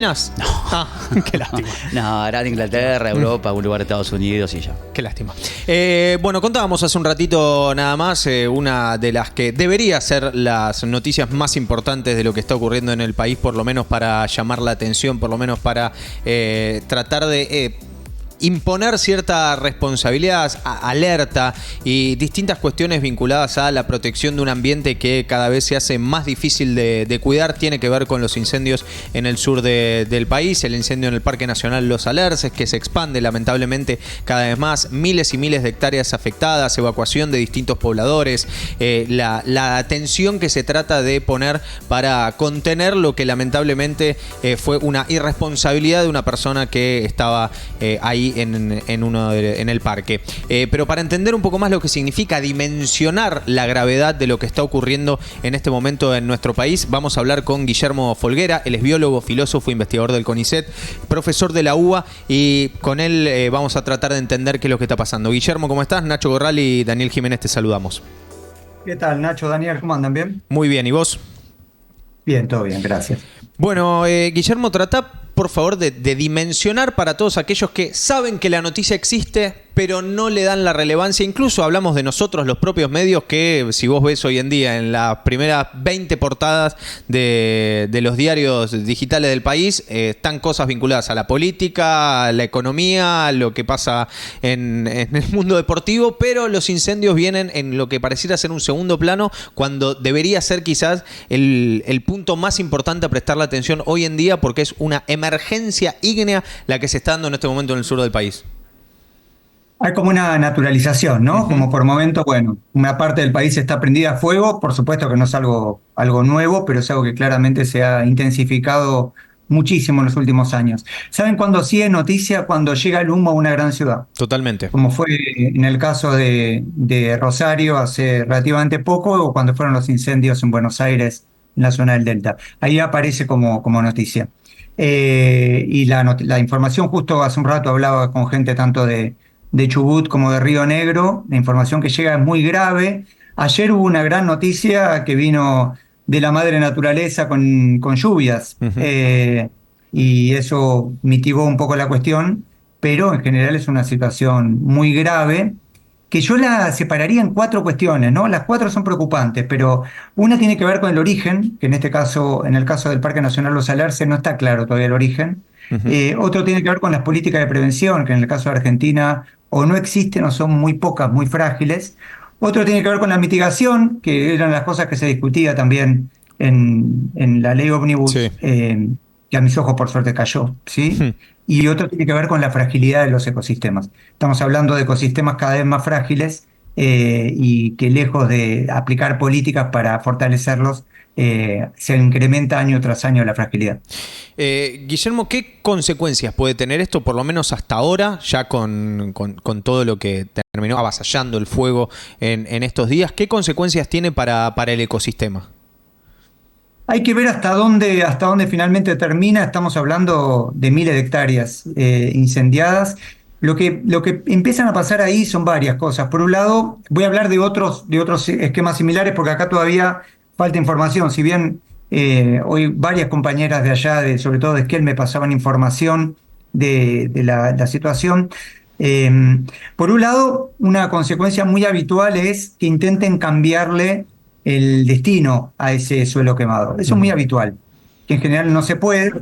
No, Qué lástima. no, era de Inglaterra, Europa, un lugar de Estados Unidos y ya. Qué lástima. Bueno, contábamos hace un ratito nada más una de las que debería ser las noticias más importantes de lo que está ocurriendo en el país, por lo menos para llamar la atención, por lo menos para tratar de imponer cierta responsabilidad, alerta y distintas cuestiones vinculadas a la protección de un ambiente que cada vez se hace más difícil de cuidar. Tiene que ver con los incendios en el sur del país, el incendio en el Parque Nacional Los Alerces, que se expande lamentablemente cada vez más, miles y miles de hectáreas afectadas, evacuación de distintos pobladores, la atención que se trata de poner para contener lo que lamentablemente fue una irresponsabilidad de una persona que estaba ahí en el parque. Pero para entender un poco más lo que significa dimensionar la gravedad de lo que está ocurriendo en este momento en nuestro país, vamos a hablar con Guillermo Folguera. Él es biólogo, filósofo, investigador del CONICET, profesor de la UBA, y con él vamos a tratar de entender qué es lo que está pasando. Guillermo, ¿cómo estás? Nacho Corral y Daniel Jiménez te saludamos. ¿Qué tal, Nacho, Daniel? ¿Cómo andan? ¿Bien? Muy bien, ¿y vos? Bien, todo bien, gracias. Bueno, Guillermo, trata por favor de dimensionar para todos aquellos que saben que la noticia existe, pero no le dan la relevancia. Incluso hablamos de nosotros, los propios medios, que si vos ves hoy en día en las primeras 20 portadas de los diarios digitales del país, están cosas vinculadas a la política, a la economía, a lo que pasa en el mundo deportivo, pero los incendios vienen en lo que pareciera ser un segundo plano, cuando debería ser quizás el punto más importante a prestarle atención hoy en día, porque es una emergencia ígnea la que se está dando en este momento en el sur del país. Hay como una naturalización, ¿no? Como por momentos, bueno, una parte del país está prendida a fuego, por supuesto que no es algo nuevo, pero es algo que claramente se ha intensificado muchísimo en los últimos años. ¿Saben cuándo sí es noticia? Cuando llega el humo a una gran ciudad. Totalmente. Como fue en el caso de Rosario hace relativamente poco, o cuando fueron los incendios en Buenos Aires, en la zona del Delta. Ahí aparece como noticia. Y la información, justo hace un rato hablaba con gente tanto de Chubut como de Río Negro, la información que llega es muy grave. Ayer hubo una gran noticia que vino de la madre naturaleza con lluvias, y eso mitigó un poco la cuestión, pero en general es una situación muy grave, que yo la separaría en 4 cuestiones, ¿no? Las 4 son preocupantes, pero una tiene que ver con el origen, que en este caso, en el caso del Parque Nacional Los Alerces, no está claro todavía el origen. Otro tiene que ver con las políticas de prevención, que en el caso de Argentina o no existen o son muy pocas, muy frágiles. Otro tiene que ver con la mitigación, que eran las cosas que se discutía también en la ley ómnibus, Sí. Que a mis ojos por suerte cayó, ¿sí? Y otro tiene que ver con la fragilidad de los ecosistemas. Estamos hablando de ecosistemas cada vez más frágiles, y que lejos de aplicar políticas para fortalecerlos, se incrementa año tras año la fragilidad. Guillermo, ¿qué consecuencias puede tener esto, por lo menos hasta ahora, ya con todo lo que terminó avasallando el fuego en estos días? ¿Qué consecuencias tiene para el ecosistema? Hay que ver hasta dónde finalmente termina. Estamos hablando de miles de hectáreas incendiadas. Lo que empiezan a pasar ahí son varias cosas. Por un lado, voy a hablar de otros esquemas similares, porque acá todavía falta información. Si bien hoy varias compañeras de allá, sobre todo de Esquel, me pasaban información de la situación. Por un lado, una consecuencia muy habitual es que intenten cambiarle el destino a ese suelo quemado. Eso es muy habitual, que en general no se puede,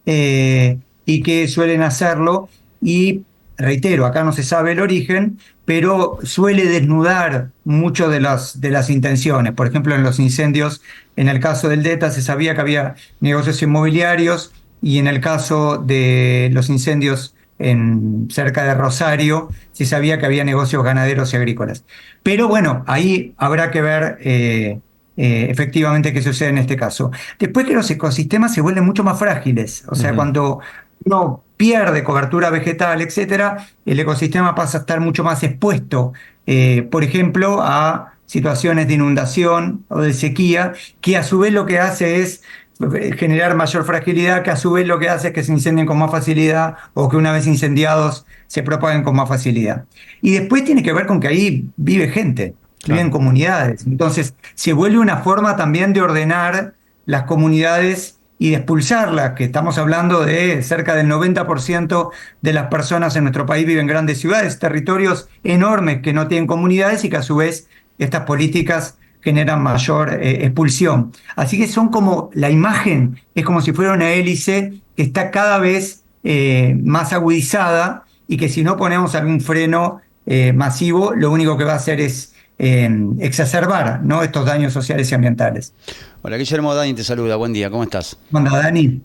y que suelen hacerlo. Y reitero, acá no se sabe el origen, pero suele desnudar mucho de las intenciones. Por ejemplo, en los incendios, en el caso del Delta se sabía que había negocios inmobiliarios, y en el caso de los incendios cerca de Rosario se sabía que había negocios ganaderos y agrícolas. Pero bueno, ahí habrá que ver efectivamente qué sucede en este caso. Después, que los ecosistemas se vuelven mucho más frágiles, o sea, cuando uno pierde cobertura vegetal, etcétera, el ecosistema pasa a estar mucho más expuesto, por ejemplo, a situaciones de inundación o de sequía, que a su vez lo que hace es generar mayor fragilidad, que a su vez lo que hace es que se incendien con más facilidad, o que una vez incendiados se propaguen con más facilidad. Y después tiene que ver con que ahí vive gente, viven comunidades. Entonces se vuelve una forma también de ordenar las comunidades y de expulsarlas, que estamos hablando de cerca del 90% de las personas en nuestro país viven en grandes ciudades, territorios enormes que no tienen comunidades y que a su vez estas políticas generan mayor expulsión. Así que son como, la imagen es como si fuera una hélice que está cada vez más agudizada y que si no ponemos algún freno masivo, lo único que va a hacer es exacerbar, ¿no?, estos daños sociales y ambientales. Hola, Guillermo. Dani te saluda, buen día, ¿cómo estás? ¿Cómo andás, Dani?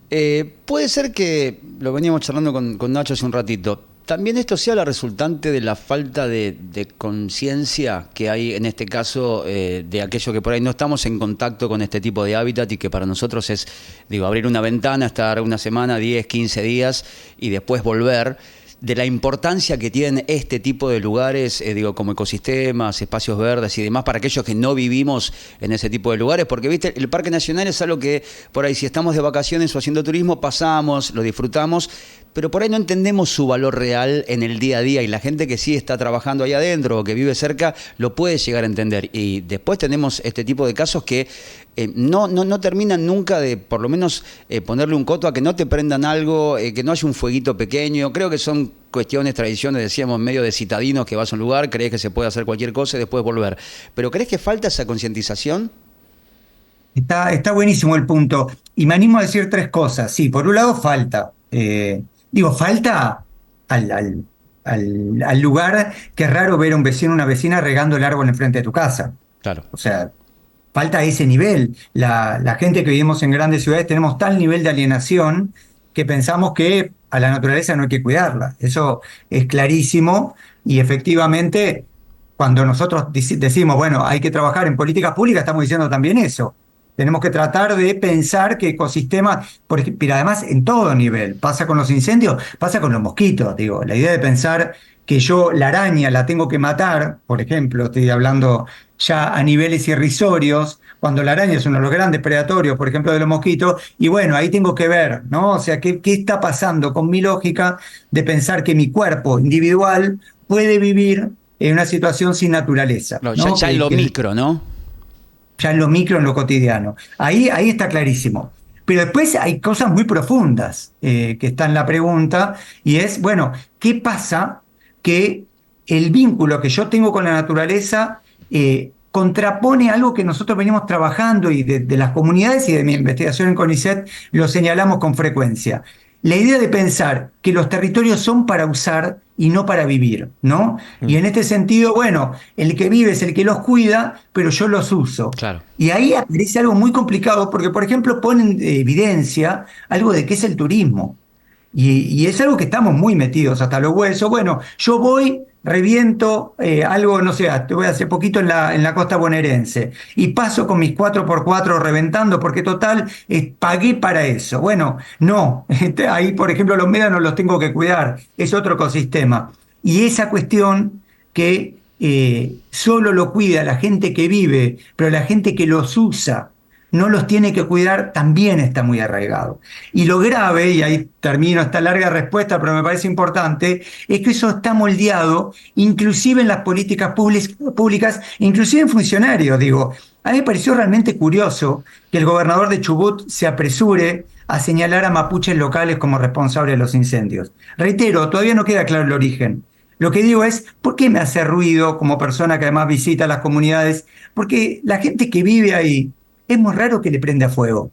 Puede ser que, lo veníamos charlando con Nacho hace un ratito, también esto sea la resultante de la falta de conciencia que hay en este caso de aquello que por ahí no estamos en contacto con este tipo de hábitat y que para nosotros es, digo, abrir una ventana, estar una semana, 10, 15 días y después volver, de la importancia que tienen este tipo de lugares, digo, como ecosistemas, espacios verdes y demás, para aquellos que no vivimos en ese tipo de lugares, porque, viste, el Parque Nacional es algo que, por ahí, si estamos de vacaciones o haciendo turismo, pasamos, lo disfrutamos, pero por ahí no entendemos su valor real en el día a día, y la gente que sí está trabajando ahí adentro o que vive cerca, lo puede llegar a entender. Y después tenemos este tipo de casos que no terminan nunca de, por lo menos, ponerle un coto a que no te prendan algo, que no haya un fueguito pequeño. Creo que son cuestiones, tradiciones, decíamos, medio de citadinos, que vas a un lugar, crees que se puede hacer cualquier cosa y después volver. ¿Pero crees que falta esa concientización? Está buenísimo el punto. Y me animo a decir tres cosas. Sí, por un lado falta. Falta al lugar que es raro ver a un vecino o una vecina regando el árbol enfrente de tu casa. Claro. O sea, falta ese nivel. La gente que vivimos en grandes ciudades tenemos tal nivel de alienación que pensamos que a la naturaleza no hay que cuidarla. Eso es clarísimo y efectivamente cuando nosotros decimos, bueno, hay que trabajar en políticas públicas, estamos diciendo también eso. Tenemos que tratar de pensar que ecosistemas, pero además en todo nivel, pasa con los incendios, pasa con los mosquitos, digo, la idea de pensar que yo la araña la tengo que matar, por ejemplo, estoy hablando ya a niveles irrisorios, cuando la araña es uno de los grandes predatorios, por ejemplo, de los mosquitos, y bueno, ahí tengo que ver, ¿no? O sea, ¿qué está pasando con mi lógica de pensar que mi cuerpo individual puede vivir en una situación sin naturaleza? No, ¿no? ya en lo micro, ¿no? Ya en lo micro, en lo cotidiano. Ahí está clarísimo. Pero después hay cosas muy profundas que están en la pregunta, y es, bueno, ¿qué pasa que el vínculo que yo tengo con la naturaleza contrapone algo que nosotros venimos trabajando y de las comunidades y de mi investigación en CONICET lo señalamos con frecuencia? La idea de pensar que los territorios son para usar y no para vivir, ¿no? Y en este sentido, bueno, el que vive es el que los cuida, pero yo los uso. Claro. Y ahí aparece algo muy complicado porque, por ejemplo, ponen de evidencia algo de qué es el turismo. Y es algo que estamos muy metidos hasta los huesos. Bueno, yo voy, reviento algo, no sé, te voy hace poquito en la costa bonaerense y paso con mis 4x4 reventando porque total, pagué para eso. Bueno, no, ahí por ejemplo los médanos los tengo que cuidar, es otro ecosistema. Y esa cuestión que solo lo cuida la gente que vive, pero la gente que los usa no los tiene que cuidar, también está muy arraigado. Y lo grave, y ahí termino esta larga respuesta, pero me parece importante, es que eso está moldeado inclusive en las políticas públicas, inclusive en funcionarios. Digo, a mí me pareció realmente curioso que el gobernador de Chubut se apresure a señalar a mapuches locales como responsables de los incendios. Reitero, todavía no queda claro el origen. Lo que digo es, ¿por qué me hace ruido como persona que además visita las comunidades? Porque la gente que vive ahí, es muy raro que le prenda fuego.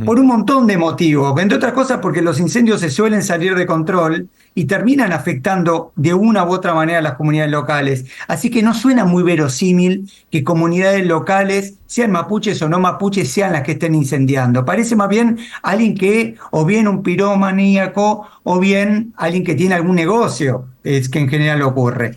Por un montón de motivos, entre otras cosas porque los incendios se suelen salir de control y terminan afectando de una u otra manera a las comunidades locales. Así que no suena muy verosímil que comunidades locales, sean mapuches o no mapuches, sean las que estén incendiando. Parece más bien alguien que, o bien un piromaníaco, o bien alguien que tiene algún negocio, es que en general ocurre.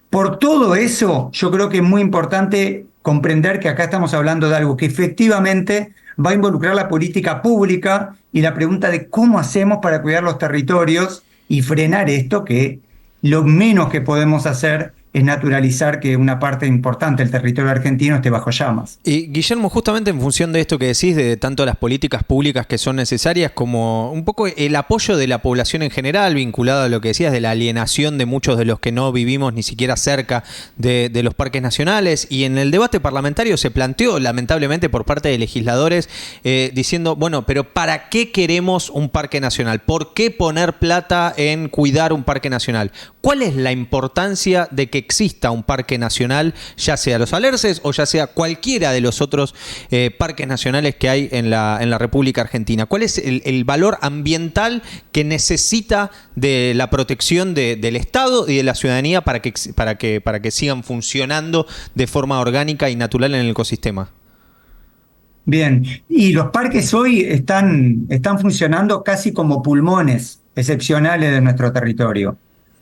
Por todo eso, yo creo que es muy importante comprender que acá estamos hablando de algo que efectivamente va a involucrar la política pública y la pregunta de cómo hacemos para cuidar los territorios y frenar esto, que lo menos que podemos hacer es naturalizar que una parte importante del territorio argentino esté bajo llamas. Y Guillermo, justamente en función de esto que decís, de tanto las políticas públicas que son necesarias, como un poco el apoyo de la población en general, vinculado a lo que decías de la alienación de muchos de los que no vivimos ni siquiera cerca de los parques nacionales, y en el debate parlamentario se planteó, lamentablemente, por parte de legisladores, diciendo, bueno, pero ¿para qué queremos un parque nacional? ¿Por qué poner plata en cuidar un parque nacional? ¿Cuál es la importancia de que exista un parque nacional, ya sea los Alerces o ya sea cualquiera de los otros parques nacionales que hay en la República Argentina? ¿Cuál es el valor ambiental que necesita de la protección del Estado y de la ciudadanía para que sigan funcionando de forma orgánica y natural en el ecosistema? Bien, y los parques hoy están funcionando casi como pulmones excepcionales de nuestro territorio.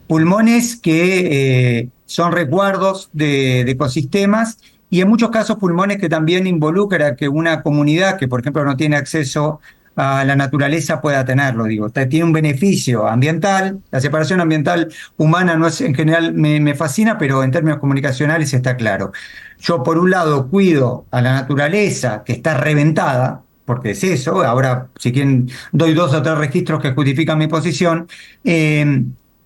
Pulmones que son resguardos de ecosistemas y en muchos casos pulmones que también involucra que una comunidad que, por ejemplo, no tiene acceso a la naturaleza pueda tenerlo. Digo, tiene un beneficio ambiental. La separación ambiental humana no es, en general me fascina, pero en términos comunicacionales está claro. Yo, por un lado, cuido a la naturaleza que está reventada, porque es eso. Ahora, si quieren, doy 2 o 3 registros que justifican mi posición.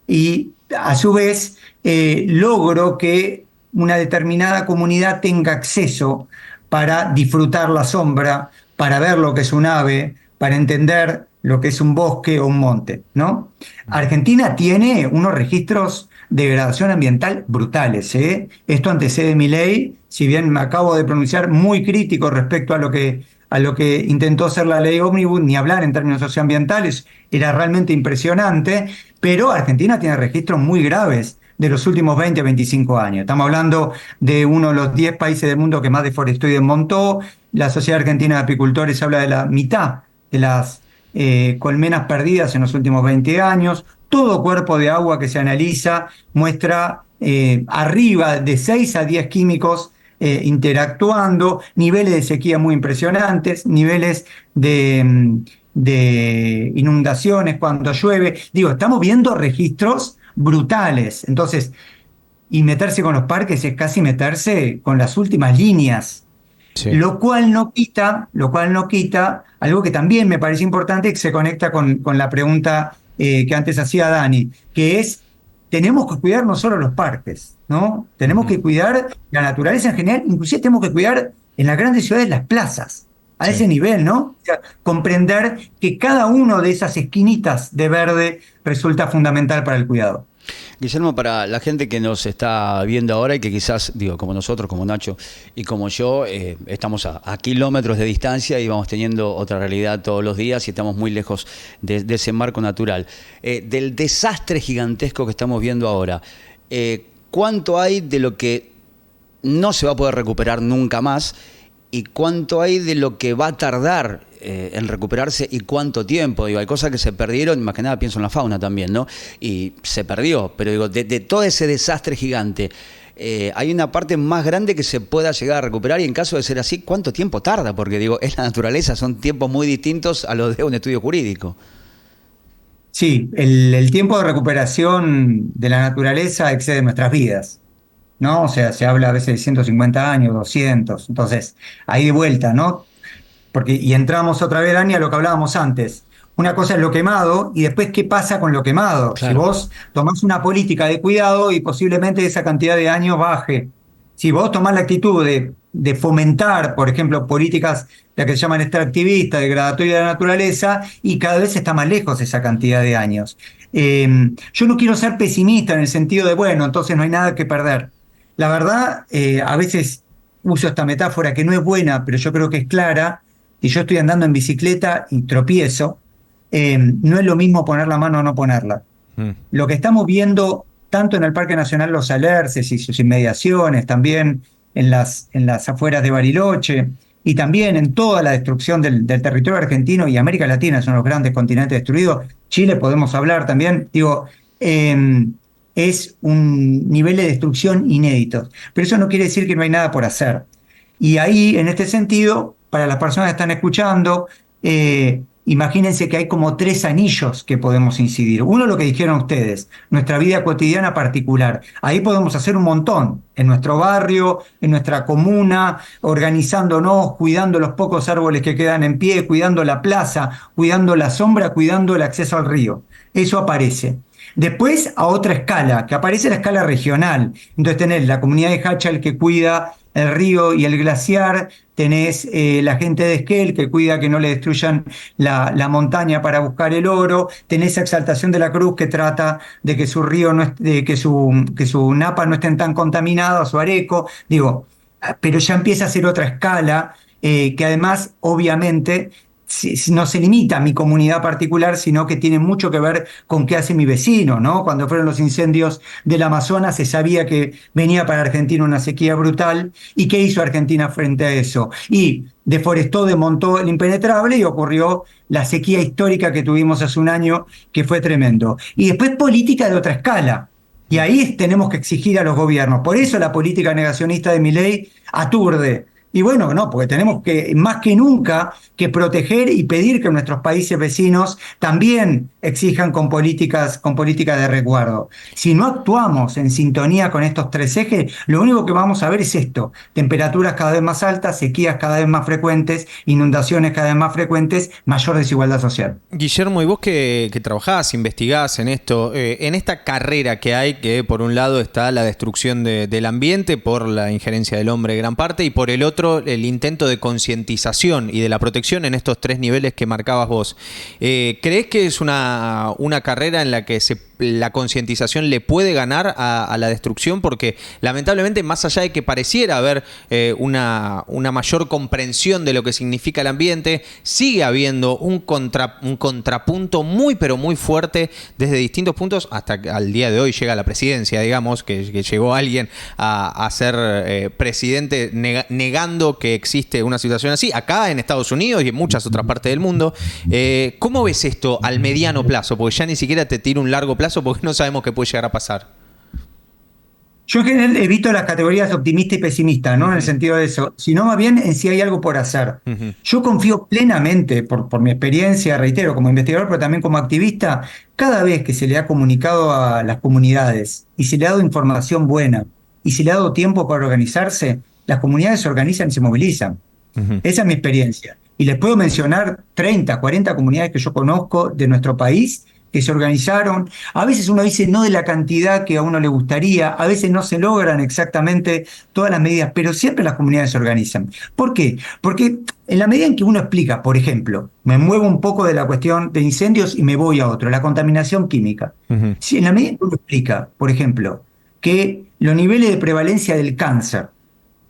Y a su vez logro que una determinada comunidad tenga acceso para disfrutar la sombra, para ver lo que es un ave, para entender lo que es un bosque o un monte, ¿no? Argentina tiene unos registros de degradación ambiental brutales, ¿eh? Esto antecede mi ley, si bien me acabo de pronunciar muy crítico respecto a lo que intentó hacer la ley Ómnibus, ni hablar en términos socioambientales, era realmente impresionante, pero Argentina tiene registros muy graves de los últimos 20 a 25 años. Estamos hablando de uno de los 10 países del mundo que más deforestó y desmontó. La Sociedad Argentina de Apicultores habla de la mitad de las colmenas perdidas en los últimos 20 años. Todo cuerpo de agua que se analiza muestra arriba de 6 a 10 químicos interactuando, niveles de sequía muy impresionantes, niveles de inundaciones cuando llueve. Digo, estamos viendo registros brutales. Entonces, y meterse con los parques es casi meterse con las últimas líneas. Sí. Lo cual no quita algo que también me parece importante, que se conecta con la pregunta que antes hacía Dani, que es, tenemos que cuidar no solo los parques, ¿no? Tenemos que cuidar la naturaleza en general, inclusive tenemos que cuidar en las grandes ciudades las plazas, a ese nivel, ¿no? O sea, comprender que cada uno de esas esquinitas de verde resulta fundamental para el cuidado. Guillermo, para la gente que nos está viendo ahora y que quizás, digo, como nosotros, como Nacho y como yo, estamos a kilómetros de distancia y vamos teniendo otra realidad todos los días y estamos muy lejos de ese marco natural. Del desastre gigantesco que estamos viendo ahora, ¿cuánto hay de lo que no se va a poder recuperar nunca más y cuánto hay de lo que va a tardar en recuperarse y cuánto tiempo? Digo, hay cosas que se perdieron, más que nada pienso en la fauna también, ¿no? Y se perdió, pero digo, de todo ese desastre gigante, hay una parte más grande que se pueda llegar a recuperar y en caso de ser así, ¿cuánto tiempo tarda? Porque digo, es la naturaleza, son tiempos muy distintos a los de un estudio jurídico. Sí, el tiempo de recuperación de la naturaleza excede nuestras vidas, ¿no? O sea, se habla a veces de 150 años, 200, entonces, ahí de vuelta, ¿no? Porque, y entramos otra vez, Dani, a lo que hablábamos antes. Una cosa es lo quemado y después qué pasa con lo quemado. Claro. Si vos tomás una política de cuidado y posiblemente esa cantidad de años baje. Si vos tomás la actitud de fomentar, por ejemplo, políticas, las que se llaman extractivistas, degradatorias de la naturaleza, y cada vez está más lejos esa cantidad de años. Yo no quiero ser pesimista en el sentido de, bueno, entonces no hay nada que perder. La verdad, a veces uso esta metáfora que no es buena, pero yo creo que es clara. Si yo estoy andando en bicicleta y tropiezo, no es lo mismo poner la mano o no ponerla. Lo que estamos viendo tanto en el Parque Nacional Los Alerces y sus inmediaciones, también en las afueras de Bariloche, y también en toda la destrucción del territorio argentino y América Latina, son los grandes continentes destruidos. Chile podemos hablar también, digo, es un nivel de destrucción inédito. Pero eso no quiere decir que no hay nada por hacer. Y ahí, en este sentido, para las personas que están escuchando, imagínense que hay como 3 anillos que podemos incidir. Uno, lo que dijeron ustedes, nuestra vida cotidiana particular. Ahí podemos hacer un montón, en nuestro barrio, en nuestra comuna, organizándonos, cuidando los pocos árboles que quedan en pie, cuidando la plaza, cuidando la sombra, cuidando el acceso al río. Eso aparece. Después, a otra escala, que aparece la escala regional. Entonces tenés la comunidad de Hachal que cuida el río y el glaciar, tenés la gente de Esquel que cuida que no le destruyan la montaña para buscar el oro, tenés Exaltación de la Cruz que trata de que su río no de que su napa no estén tan contaminadas, su Areco, digo, pero ya empieza a ser otra escala que además, obviamente, no se limita a mi comunidad particular, sino que tiene mucho que ver con qué hace mi vecino, ¿no? Cuando fueron los incendios del Amazonas se sabía que venía para Argentina una sequía brutal, ¿y qué hizo Argentina frente a eso? Y deforestó, desmontó el impenetrable y ocurrió la sequía histórica que tuvimos hace un año, que fue tremendo. Y después política de otra escala. Y ahí tenemos que exigir a los gobiernos. Por eso la política negacionista de Milei aturde. Y bueno, no, porque tenemos que, más que nunca, que proteger y pedir que nuestros países vecinos también exijan con políticas de resguardo. Si no actuamos en sintonía con estos 3 ejes, lo único que vamos a ver es esto: temperaturas cada vez más altas, sequías cada vez más frecuentes, inundaciones cada vez más frecuentes, mayor desigualdad social. Guillermo, y vos que trabajás, investigás en esto, en esta carrera que hay, que por un lado está la destrucción del ambiente por la injerencia del hombre gran parte, y por el otro el intento de concientización y de la protección en estos 3 niveles que marcabas vos. ¿Crees que es una carrera en la que la concientización le puede ganar a la destrucción? Porque lamentablemente, más allá de que pareciera haber una mayor comprensión de lo que significa el ambiente, sigue habiendo un contrapunto muy pero muy fuerte desde distintos puntos, hasta que al día de hoy llega la presidencia, digamos, que llegó alguien a ser presidente negando que existe una situación así, acá en Estados Unidos y en muchas otras partes del mundo. ¿Cómo ves esto al mediano plazo? Porque ya ni siquiera te tiro un largo plazo, porque no sabemos qué puede llegar a pasar. Yo en general evito las categorías optimista y pesimista, ¿no? En el sentido de eso, sino más bien en si hay algo por hacer. Yo confío plenamente, por mi experiencia, reitero, como investigador, pero también como activista, cada vez que se le ha comunicado a las comunidades y se le ha dado información buena y se le ha dado tiempo para organizarse, las comunidades se organizan y se movilizan. Esa es mi experiencia. Y les puedo mencionar 30, 40 comunidades que yo conozco de nuestro país que se organizaron. A veces uno dice no de la cantidad que a uno le gustaría, a veces no se logran exactamente todas las medidas, pero siempre las comunidades se organizan. ¿Por qué? Porque en la medida en que uno explica, por ejemplo, me muevo un poco de la cuestión de incendios y me voy a otro, la contaminación química. Si en la medida en que uno explica, por ejemplo, que los niveles de prevalencia del cáncer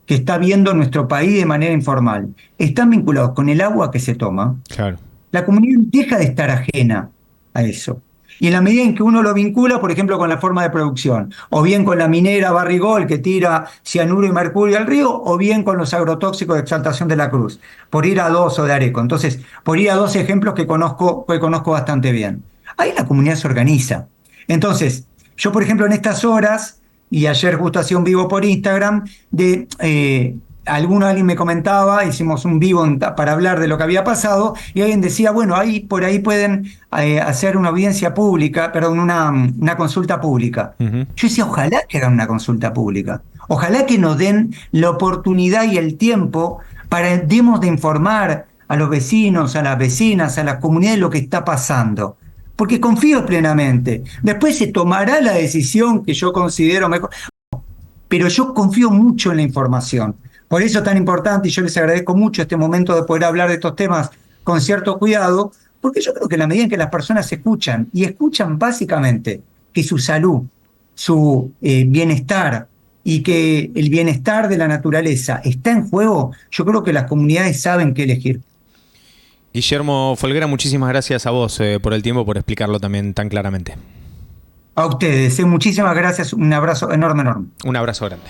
que está viendo nuestro país de manera informal están vinculados con el agua que se toma, claro, la comunidad deja de estar ajena a eso. Y en la medida en que uno lo vincula, por ejemplo, con la forma de producción, o bien con la minera Barrigol que tira cianuro y mercurio al río, o bien con los agrotóxicos de Exaltación de la Cruz, por ir a 2 o de Areco. Entonces, por ir a 2 ejemplos que conozco bastante bien. Ahí la comunidad se organiza. Entonces, yo, por ejemplo, en estas horas, y ayer justo hacía un vivo por Instagram, alguien me comentaba, hicimos un vivo para hablar de lo que había pasado, y alguien decía, bueno, ahí por ahí pueden hacer una audiencia pública, perdón, una consulta pública. Yo decía, ojalá que hagan una consulta pública, ojalá que nos den la oportunidad y el tiempo para demos de informar a los vecinos, a las vecinas, a las comunidades lo que está pasando. Porque confío plenamente. Después se tomará la decisión que yo considero mejor, pero yo confío mucho en la información. Por eso es tan importante, y yo les agradezco mucho este momento de poder hablar de estos temas con cierto cuidado, porque yo creo que en la medida en que las personas escuchan, y escuchan básicamente que su salud, su bienestar y que el bienestar de la naturaleza está en juego, yo creo que las comunidades saben qué elegir. Guillermo Folguera, muchísimas gracias a vos por el tiempo, por explicarlo también tan claramente. A ustedes, muchísimas gracias, un abrazo enorme. Un abrazo grande.